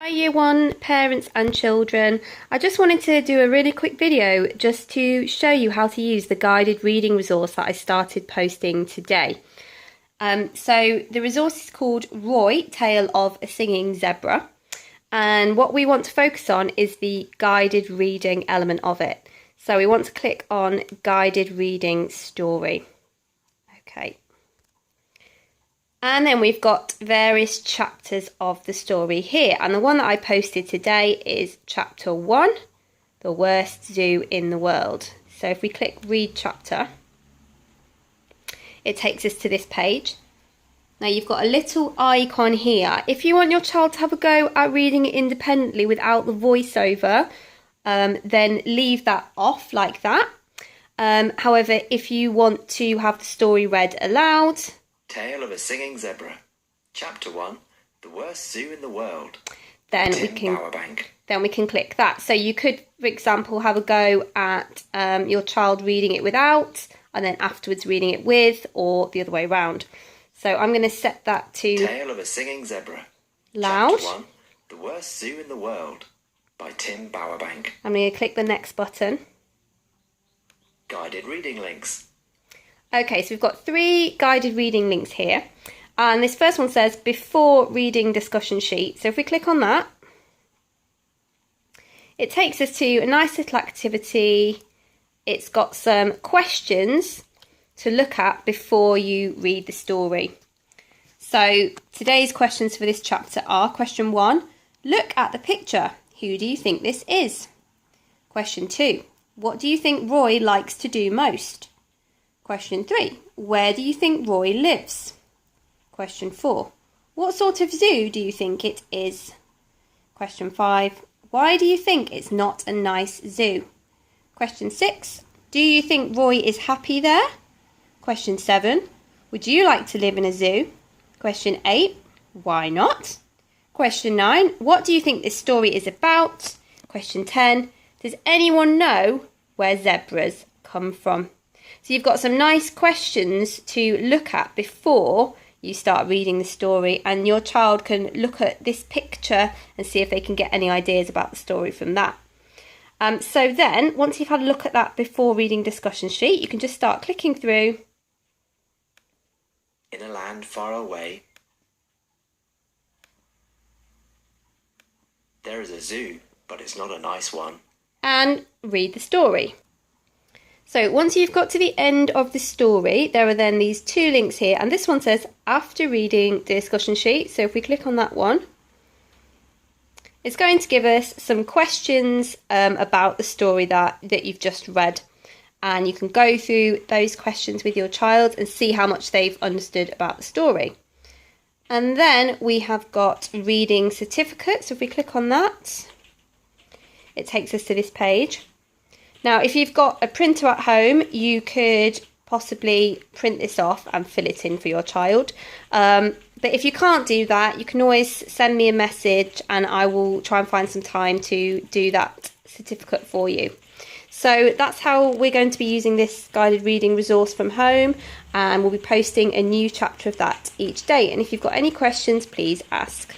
Hi Year 1 parents and children. I just wanted to do a really quick video just to show you how to use the guided reading resource that I started posting today. So the resource is called Roy, Tale of a Singing Zebra, and what we want to focus on is the guided reading element of it. So we want to click on guided reading story. Okay. And then we've got various chapters of the story here. And the one that I posted today is chapter 1, the worst zoo in the world. So if we click read chapter, it takes us to this page. Now you've got a little icon here. If you want your child to have a go at reading it independently without the voiceover, then leave that off like that. However, if you want to have the story read aloud, Tale of a Singing Zebra, Chapter 1, The Worst Zoo in the World, then we can click that. So you could, for example, have a go at your child reading it without, and then afterwards reading it with, or the other way around. So I'm going to set that to Tale of a Singing Zebra, loud. Chapter 1, The Worst Zoo in the World, by Tim Bowerbank. I'm going to click the next button. Guided reading links. Okay, so we've got 3 guided reading links here. And this first one says before reading discussion sheet. So if we click on that, it takes us to a nice little activity. It's got some questions to look at before you read the story. So today's questions for this chapter are: question 1, look at the picture. Who do you think this is? Question 2, what do you think Roy likes to do most? Question 3, where do you think Roy lives? Question 4, what sort of zoo do you think it is? Question 5, why do you think it's not a nice zoo? Question 6, do you think Roy is happy there? Question 7, would you like to live in a zoo? Question 8, why not? Question 9, what do you think this story is about? Question 10, does anyone know where zebras come from? So you've got some nice questions to look at before you start reading the story, and your child can look at this picture and see if they can get any ideas about the story from that. So then, once you've had a look at that before reading discussion sheet, you can just start clicking through. In a land far away, there is a zoo, but it's not a nice one. And read the story. So once you've got to the end of the story, there are then these 2 links here, and this one says after reading the discussion sheet. So if we click on that one, it's going to give us some questions about the story that you've just read, and you can go through those questions with your child and see how much they've understood about the story. And then we have got reading certificates. So if we click on that, it takes us to this page. Now, if you've got a printer at home, you could possibly print this off and fill it in for your child. But if you can't do that, you can always send me a message and I will try and find some time to do that certificate for you. So that's how we're going to be using this guided reading resource from home, and we'll be posting a new chapter of that each day. And if you've got any questions, please ask.